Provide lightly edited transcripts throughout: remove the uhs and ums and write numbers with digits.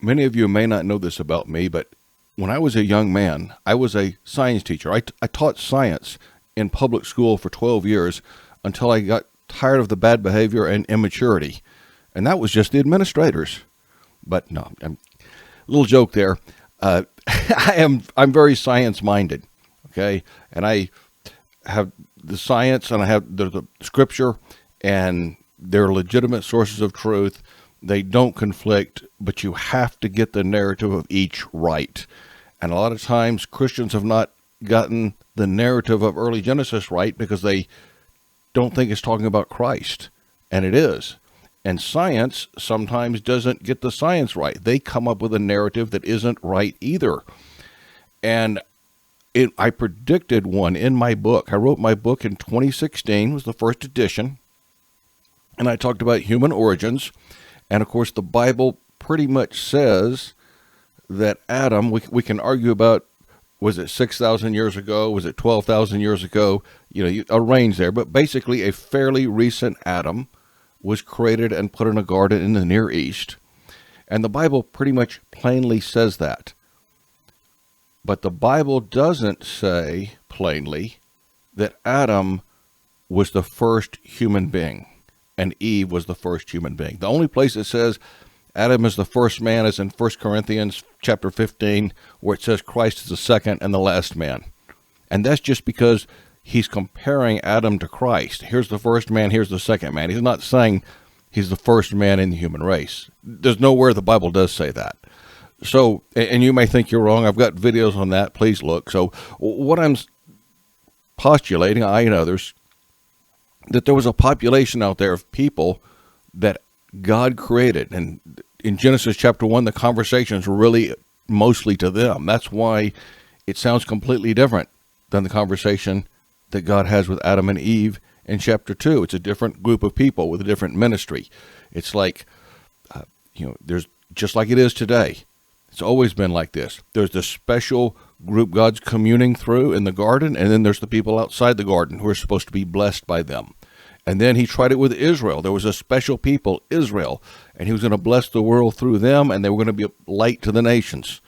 Many of you may not know this about me, but when I was a young man, I was a science teacher. I taught science in public school for 12 years until I got tired of the bad behavior and immaturity. And that was just the administrators. But no, a little joke there. I'm very science minded. Okay. And I have the science and I have the scripture, and they're legitimate sources of truth. They don't conflict, but you have to get the narrative of each right. And a lot of times Christians have not gotten the narrative of early Genesis right because they don't think it's talking about Christ. And it is. And science sometimes doesn't get the science right. They come up with a narrative that isn't right either. And I predicted one in my book. I wrote my book in 2016, was the first edition. And I talked about human origins. And of course, the Bible pretty much says that Adam, we can argue about, was it 6,000 years ago? Was it 12,000 years ago? A range there. But basically, a fairly recent Adam was created and put in a garden in the Near East. And the Bible pretty much plainly says that. But the Bible doesn't say plainly that Adam was the first human being and Eve was the first human being. The only place it says Adam is the first man is in 1 Corinthians chapter 15, where it says Christ is the second and the last man. And that's just because he's comparing Adam to Christ. Here's the first man, here's the second man. He's not saying he's the first man in the human race. There's nowhere the Bible does say that. So, and you may think you're wrong. I've got videos on that. Please look. So what I'm postulating, I and others, that there was a population out there of people that God created. And in Genesis chapter 1, the conversations were really mostly to them. That's why it sounds completely different than the conversation that God has with Adam and Eve in chapter 2. It's a different group of people with a different ministry. It's like, there's just like it is today. It's always been like this. There's the special group God's communing through in the garden, and then there's the people outside the garden who are supposed to be blessed by them. And then he tried it with Israel. There was a special people, Israel, and he was going to bless the world through them, and they were going to be a light to the nations.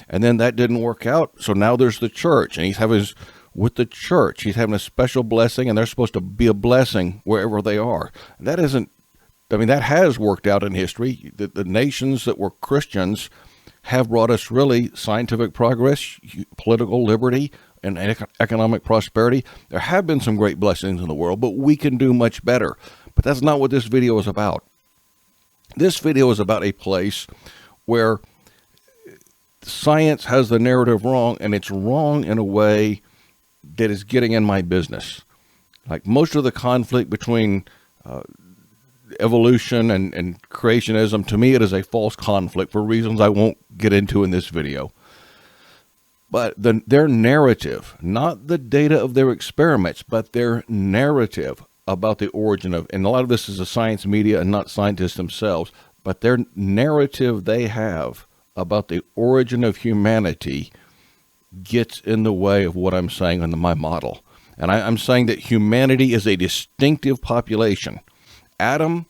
And then that didn't work out, so now there's the church, and with the church, he's having a special blessing, and they're supposed to be a blessing wherever they are. That has worked out in history. The nations that were Christians have brought us really scientific progress, political liberty, and economic prosperity. There have been some great blessings in the world, but we can do much better. But that's not what this video is about. This video is about a place where science has the narrative wrong, and it's wrong in a way that is getting in my business. Like most of the conflict between evolution and creationism, to me it is a false conflict for reasons I won't get into in this video. But their narrative, not the data of their experiments, but their narrative about the origin of, and a lot of this is the science media and not scientists themselves, but their narrative they have about the origin of humanity gets in the way of what I'm saying in my model. And I'm saying that humanity is a distinctive population. Adam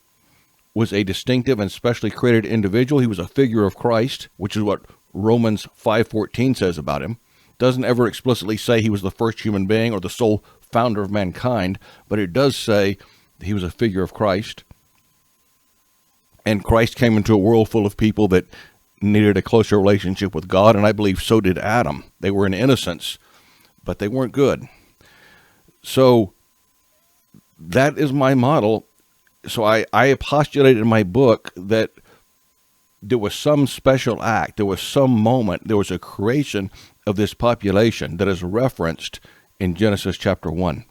was a distinctive and specially created individual. He was a figure of Christ, which is what Romans 5:14 says about him. Doesn't ever explicitly say he was the first human being or the sole founder of mankind, but it does say that he was a figure of Christ. And Christ came into a world full of people that needed a closer relationship with God, and I believe so did Adam. They were in innocence, but they weren't good. So that is my model. So I postulated in my book that there was some special act, there was some moment, there was a creation of this population that is referenced in Genesis chapter 1.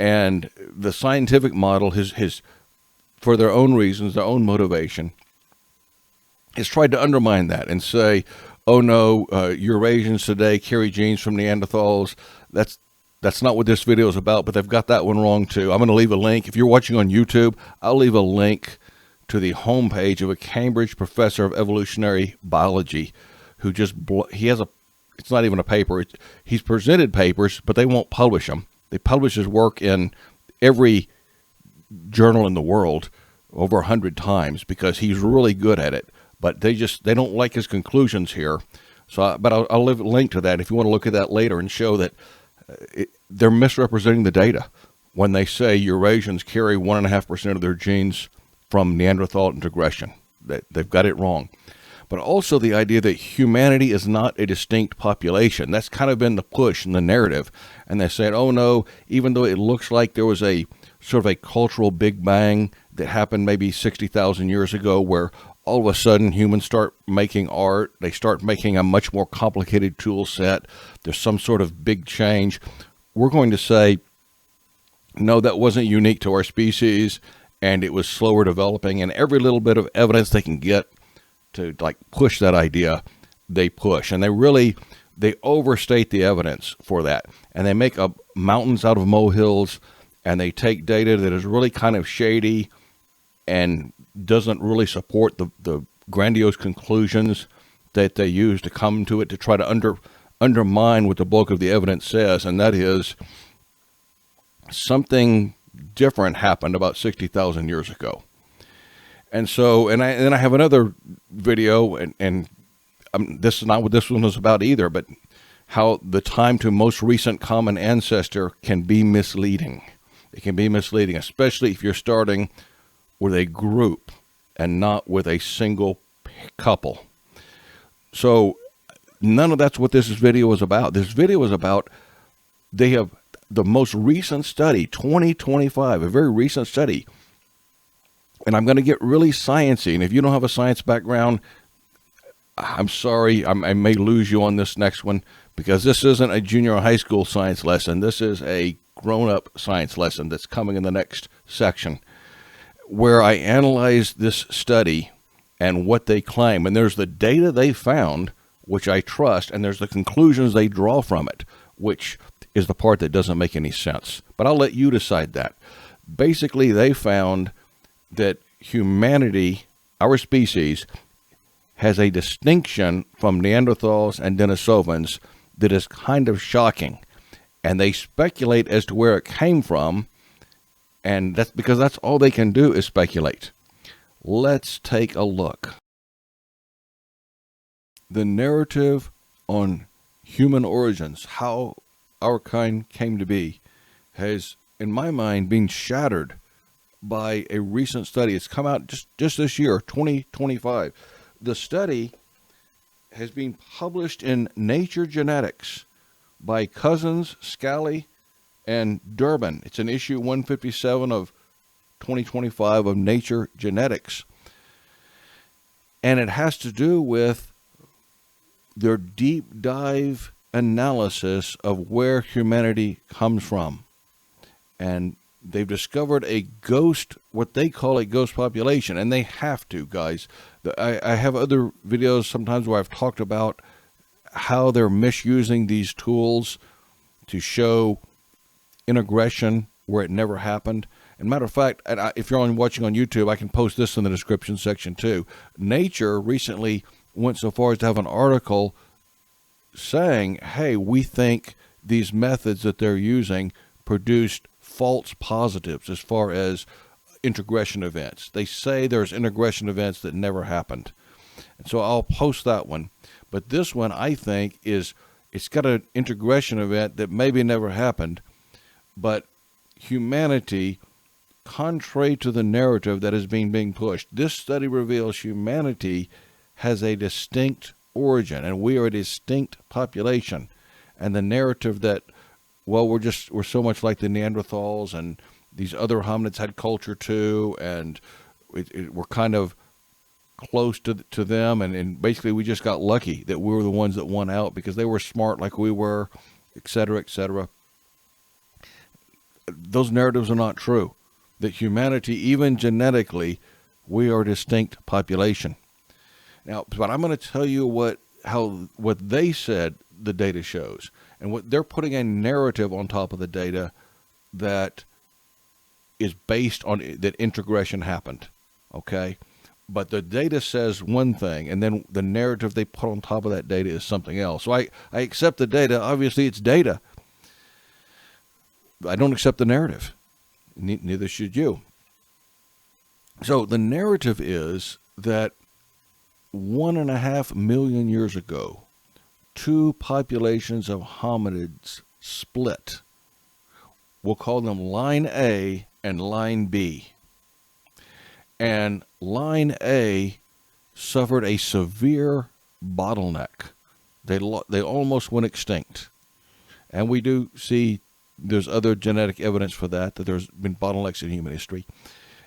And the scientific model, his for their own reasons, their own motivation, has tried to undermine that and say, oh no, Eurasians today carry genes from Neanderthals. That's not what this video is about, but they've got that one wrong too. I'm going to leave a link. If you're watching on YouTube, I'll leave a link to the homepage of a Cambridge professor of evolutionary biology who it's not even a paper. He's presented papers, but they won't publish them. They publish his work in every journal in the world over 100 times because he's really good at it. but they don't like his conclusions here. So, but I'll leave a link to that if you want to look at that later and show that they're misrepresenting the data when they say Eurasians carry 1.5% of their genes from Neanderthal integration. They've got it wrong. But also the idea that humanity is not a distinct population. That's kind of been the push in the narrative. And they said, oh no, even though it looks like there was a sort of a cultural big bang that happened maybe 60,000 years ago where all of a sudden humans start making art, they start making a much more complicated tool set, there's some sort of big change. We're going to say, no, that wasn't unique to our species, and it was slower developing, and every little bit of evidence they can get to like push that idea, they push. And they overstate the evidence for that. And they make up mountains out of molehills, and they take data that is really kind of shady and doesn't really support the grandiose conclusions that they use to come to it, to try to undermine what the bulk of the evidence says, and that is something different happened about 60,000 years ago. And so, and I have another video, and this is not what this one was about either, but how the time to most recent common ancestor can be misleading. It can be misleading, especially if you're starting with a group and not with a single couple. So none of that's what this video is about. This video is about, they have the most recent study, 2025, a very recent study. And I'm going to get really sciencey. And if you don't have a science background, I'm sorry, I may lose you on this next one, because this isn't a junior high school science lesson. This is a grown-up science lesson that's coming in the next section, where I analyze this study and what they claim. And there's the data they found, which I trust, and there's the conclusions they draw from it, which is the part that doesn't make any sense. But I'll let you decide that. Basically, they found that humanity, our species, has a distinction from Neanderthals and Denisovans that is kind of shocking. And they speculate as to where it came from, and that's because that's all they can do is speculate. Let's take a look. The narrative on human origins, how our kind came to be, has, in my mind, been shattered by a recent study. It's come out just this year, 2025. The study has been published in Nature Genetics by Cousins, Scally, and Durbin. It's in issue 157 of 2025 of Nature Genetics. And it has to do with their deep dive analysis of where humanity comes from. And they've discovered a ghost, what they call a ghost population, and they have to, guys. I have other videos sometimes where I've talked about how they're misusing these tools to show integration where it never happened. And matter of fact, if you're watching on YouTube, I can post this in the description section too. Nature recently went so far as to have an article saying, hey, we think these methods that they're using produced false positives as far as integration events. They say there's integration events that never happened. And so I'll post that one. But this one, I think, it's got an integration event that maybe never happened, but humanity, contrary to the narrative that is being pushed, this study reveals humanity has a distinct origin, and we are a distinct population. And the narrative that, well, we're so much like the Neanderthals, and these other hominids had culture too, and we're kind of close to them, and basically we just got lucky that we were the ones that won out because they were smart like we were, etc., etc. Those narratives are not true. That humanity, even genetically, we are a distinct population. Now, but I'm going to tell you what they said the data shows, and what they're putting a narrative on top of the data that is based on that integration happened. Okay, but the data says one thing, and then the narrative they put on top of that data is something else. So I accept the data. Obviously, it's data. I don't accept the narrative. Neither should you. So the narrative is that 1.5 million years ago, two populations of hominids split. We'll call them line A and line B. And line A suffered a severe bottleneck. They almost went extinct. And we do see there's other genetic evidence for that there's been bottlenecks in human history.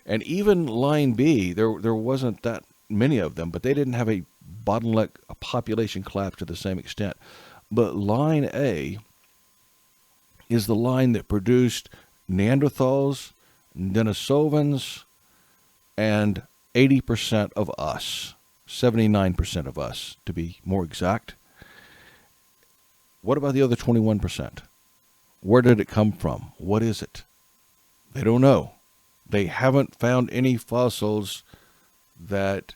And even line B, there wasn't that many of them, but they didn't have a bottleneck, a population collapse to the same extent. But line A is the line that produced Neanderthals, Denisovans, and 80% of us, 79% of us, to be more exact. What about the other 21%? Where did it come from? What is it? They don't know. They haven't found any fossils that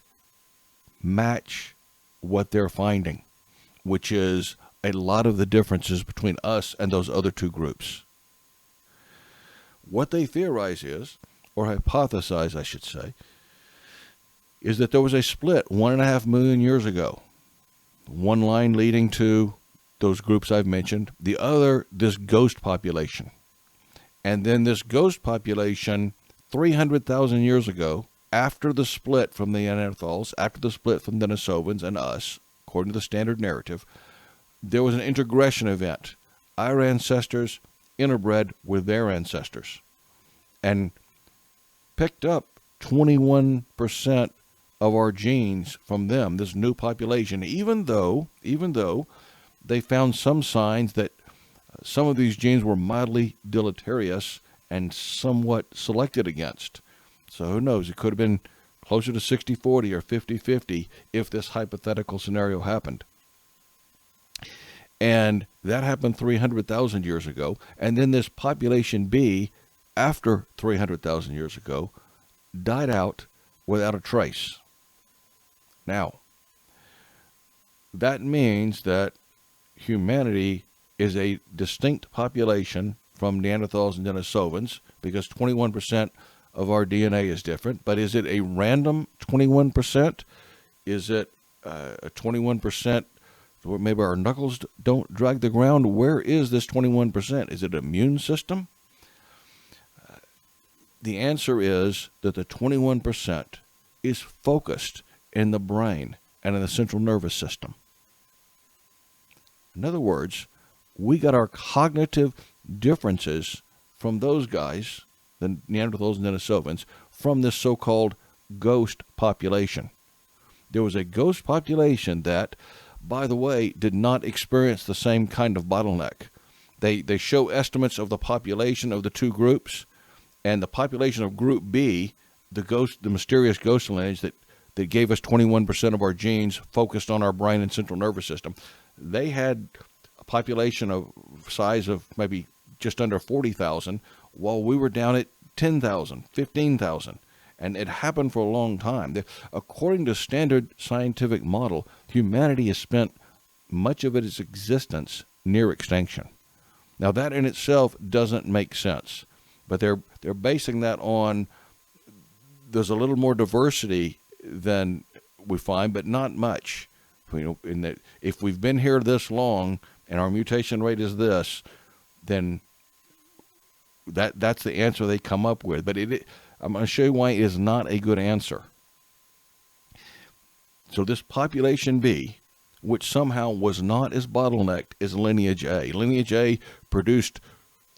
match what they're finding, which is a lot of the differences between us and those other two groups. What they theorize is, or hypothesize, I should say, is that there was a split 1.5 million years ago. One line leading to those groups I've mentioned, the other, this ghost population. And then this ghost population, 300,000 years ago, after the split from the Neanderthals, after the split from the Denisovans and us, according to the standard narrative, there was an intergression event. Our ancestors interbred with their ancestors and picked up 21% of our genes from them, this new population, even though they found some signs that some of these genes were mildly deleterious and somewhat selected against. So who knows? It could have been closer to 60-40 or 50-50 if this hypothetical scenario happened. And that happened 300,000 years ago. And then this population B, after 300,000 years ago, died out without a trace. Now, that means that humanity is a distinct population from Neanderthals and Denisovans because 21% of our DNA is different. But is it a random 21%? Is it a 21% where maybe our knuckles don't drag the ground? Where is this 21%? Is it an immune system? The answer is that the 21% is focused in the brain and in the central nervous system. In other words, we got our cognitive differences from those guys, the Neanderthals and Denisovans, from this so-called ghost population. There was a ghost population that, by the way, did not experience the same kind of bottleneck. They show estimates of the population of the two groups, and the population of Group B, the mysterious ghost lineage that gave us 21% of our genes focused on our brain and central nervous system, they had a population of size of maybe just under 40,000, while we were down at 10,000, 15,000. And it happened for a long time. According to standard scientific model, humanity has spent much of its existence near extinction. Now that in itself doesn't make sense, but they're basing that on there's a little more diversity than we find, but not much. You know, in that if we've been here this long and our mutation rate is this, then that's the answer they come up with. But I'm going to show you why it is not a good answer. So this population B, which somehow was not as bottlenecked as lineage A. Lineage A produced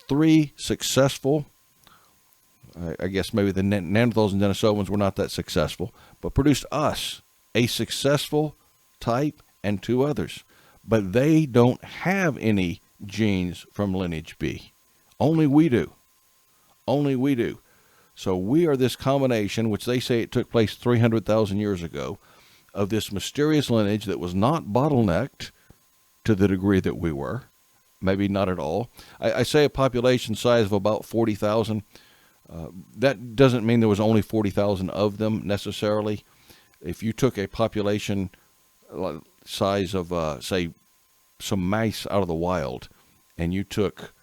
3 successful, I guess maybe the Neanderthals and Denisovans were not that successful, but produced us, a successful type, and 2 others. But they don't have any genes from lineage B. Only we do. Only we do. So we are this combination, which they say it took place 300,000 years ago, of this mysterious lineage that was not bottlenecked to the degree that we were. Maybe not at all. I say a population size of about 40,000. That doesn't mean there was only 40,000 of them necessarily. If you took a population size of, say, some mice out of the wild, and you took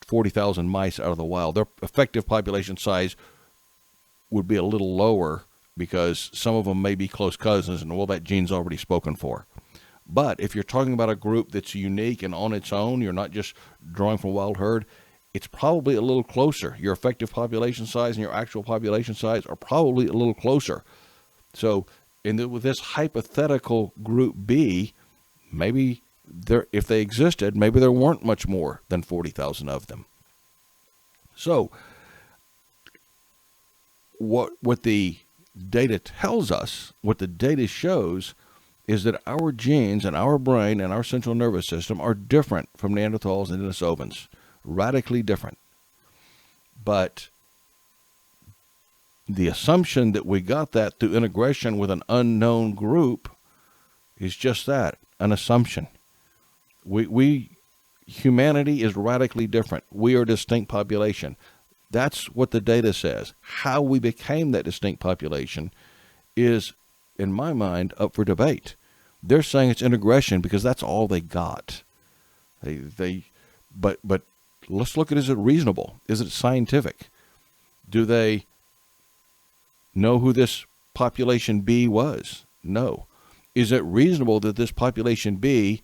40,000 mice out of the wild, their effective population size would be a little lower because some of them may be close cousins, and well, that gene's already spoken for. But if you're talking about a group that's unique and on its own, you're not just drawing from a wild herd, it's probably a little closer. Your effective population size and your actual population size are probably a little closer. So with this hypothetical group B, maybe if they existed, maybe there weren't much more than 40,000 of them. So what the data tells us, what the data shows, is that our genes and our brain and our central nervous system are different from Neanderthals and Denisovans, radically different. But the assumption that we got that through integration with an unknown group is just that, an assumption. Humanity is radically different. We are a distinct population. That's what the data says. How we became that distinct population is, in my mind, up for debate. They're saying it's integration because that's all they got. But let's look at, is it reasonable? Is it scientific? Do they know who this population B was? No. Is it reasonable that this population B,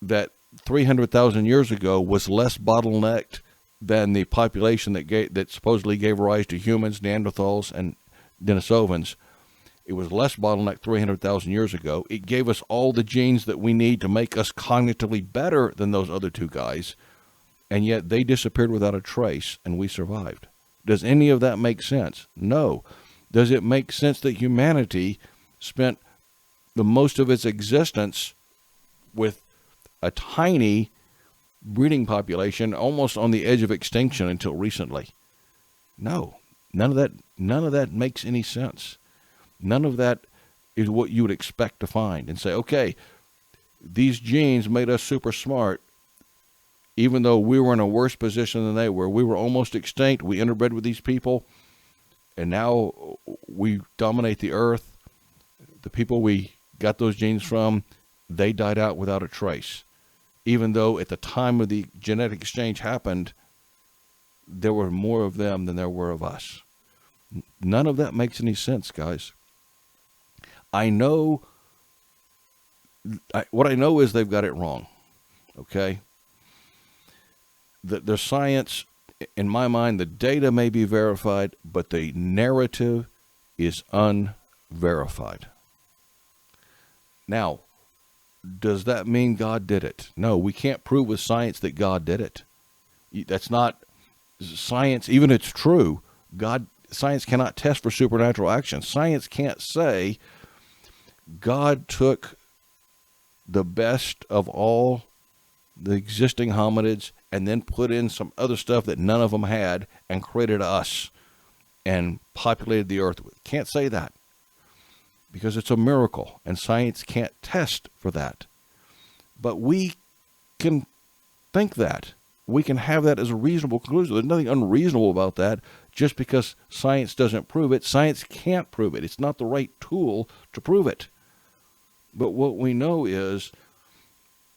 that 300,000 years ago, was less bottlenecked than the population that supposedly gave rise to humans, Neanderthals, and Denisovans? It was less bottlenecked 300,000 years ago. It gave us all the genes that we need to make us cognitively better than those other two guys, and yet they disappeared without a trace, and we survived. Does any of that make sense? No. Does it make sense that humanity spent the most of its existence with a tiny breeding population almost on the edge of extinction until recently? No. None of that makes any sense. None of that is what you would expect to find and say, okay, these genes made us super smart, even though we were in a worse position than they were. We were almost extinct. We interbred with these people, and now we dominate the earth. The people we got those genes from, they died out without a trace. Even though at the time of the genetic exchange happened, there were more of them than there were of us. None of that makes any sense, guys. What I know is they've got it wrong, okay? Their science, in my mind, the data may be verified, but the narrative is unverified. Now, does that mean God did it? No, we can't prove with science that God did it. That's not science. Even if it's true, science cannot test for supernatural action. Science can't say God took the best of all the existing hominids and then put in some other stuff that none of them had and created us and populated the earth with. Can't say that because it's a miracle and science can't test for that. But we can think that. We can have that as a reasonable conclusion. There's nothing unreasonable about that. Just because science doesn't prove it, science can't prove it. It's not the right tool to prove it. But what we know is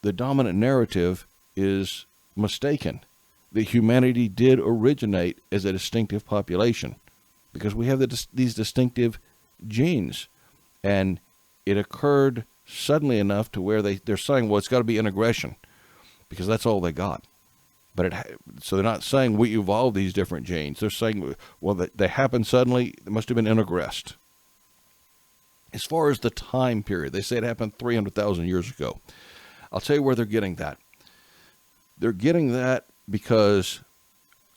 the dominant narrative is mistaken. That humanity did originate as a distinctive population because we have these distinctive genes. And it occurred suddenly enough to where they're saying, well, it's got to be integration because that's all they got. So they're not saying we evolved these different genes. They're saying, well, they happened suddenly. It must have been integressed. As far as the time period, they say it happened 300,000 years ago. I'll tell you where they're getting that. They're getting that because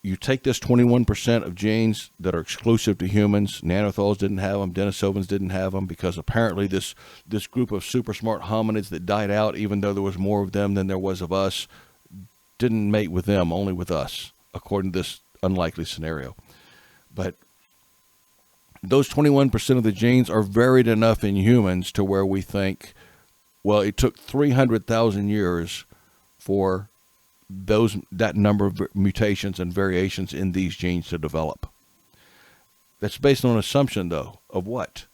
you take this 21% of genes that are exclusive to humans. Neanderthals didn't have them. Denisovans didn't have them because apparently this group of super smart hominids that died out, even though there was more of them than there was of us, didn't mate with them, only with us, according to this unlikely scenario. But those 21% of the genes are varied enough in humans to where we think, well, it took 300,000 years for that number of mutations and variations in these genes to develop. That's based on an assumption, though, of what?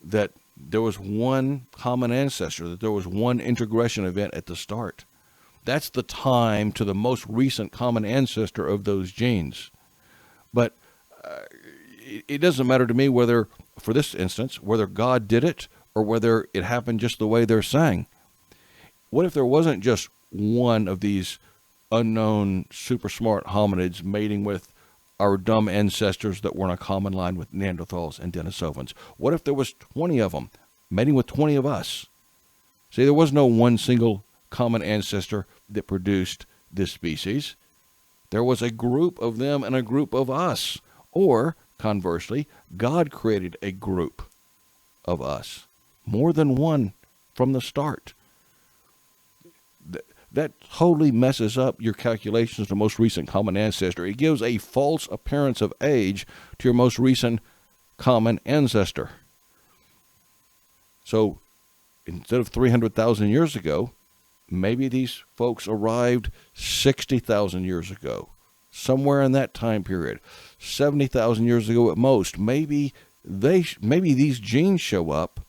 That there was one common ancestor, that there was one integration event at the start. That's the time to the most recent common ancestor of those genes. But it doesn't matter to me whether, for this instance, whether God did it or whether it happened just the way they're saying. What if there wasn't just one of these unknown, super smart hominids mating with our dumb ancestors that were in a common line with Neanderthals and Denisovans? What if there was 20 of them mating with 20 of us? See, there was no one single common ancestor that produced this species. There was a group of them and a group of us. Or, conversely, God created a group of us. More than one from the start. That totally messes up your calculations of the most recent common ancestor. It gives a false appearance of age to your most recent common ancestor. So, instead of 300,000 years ago, maybe these folks arrived 60,000 years ago, somewhere in that time period, 70,000 years ago at most. Maybe these genes show up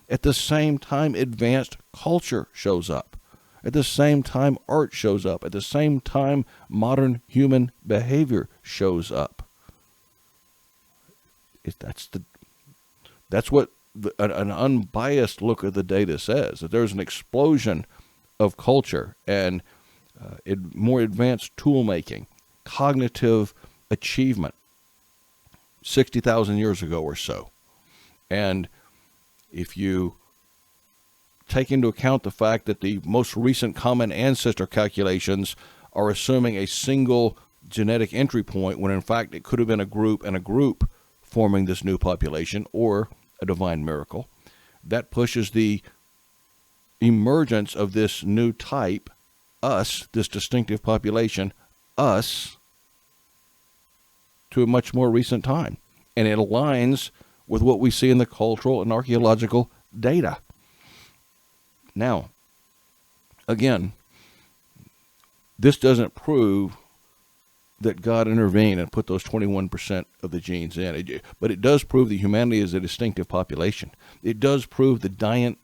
at the same time advanced culture shows up, at the same time art shows up, at the same time modern human behavior shows up. That's what an unbiased look at the data says, that there's an explosion of culture and more advanced tool making, cognitive achievement 60,000 years ago or so. And if you take into account the fact that the most recent common ancestor calculations are assuming a single genetic entry point, when in fact it could have been a group and a group forming this new population, or a divine miracle, that pushes the emergence of this new type, us, this distinctive population, us, to a much more recent time. And it aligns with what we see in the cultural and archaeological data. Now, again, this doesn't prove that God intervened and put those 21% of the genes in. But it does prove that humanity is a distinctive population. It does prove the dominant,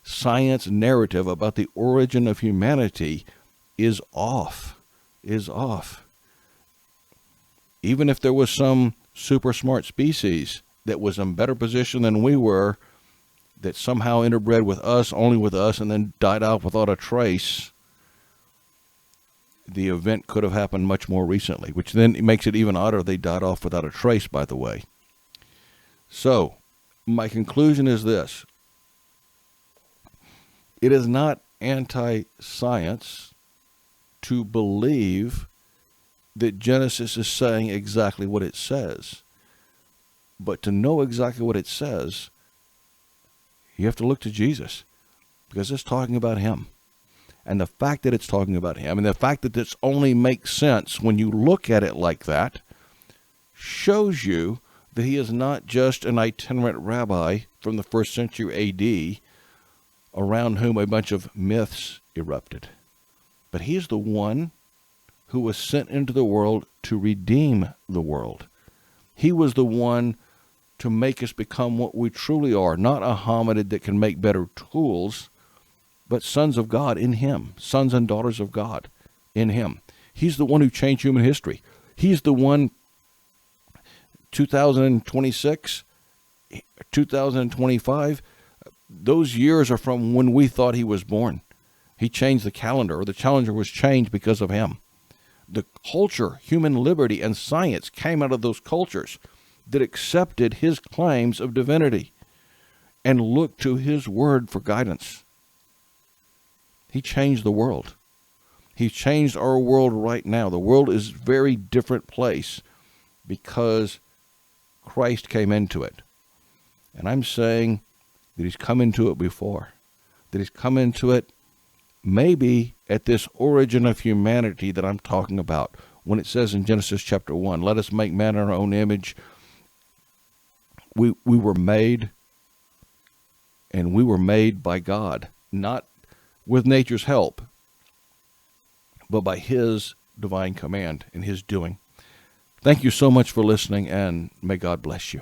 science narrative about the origin of humanity is off. Even if there was some super smart species that was in better position than we were, that somehow interbred with us, only with us, and then died out without a trace, the event could have happened much more recently, which then makes it even odder they died off without a trace, by the way. So, my conclusion is this. It is not anti-science to believe that Genesis is saying exactly what it says. But to know exactly what it says, you have to look to Jesus, because it's talking about him. And the fact that it's talking about him, and the fact that this only makes sense when you look at it like that, shows you that he is not just an itinerant rabbi from the 1st century A.D., around whom a bunch of myths erupted. But he is the one who was sent into the world to redeem the world. He was the one to make us become what we truly are, not a hominid that can make better tools, but sons of God in him, sons and daughters of God in him. He's the one who changed human history. He's the one, 2026, 2025, those years are from when we thought he was born. He changed the calendar, or the calendar was changed because of him. The culture, human liberty, and science came out of those cultures that accepted his claims of divinity and looked to his word for guidance. He changed the world. He changed our world right now. The world is a very different place because Christ came into it. And I'm saying that he's come into it before. That he's come into it maybe at this origin of humanity that I'm talking about. When it says in Genesis chapter 1, let us make man in our own image. We were made, and we were made by God, not with nature's help, but by his divine command and his doing. Thank you so much for listening, and may God bless you.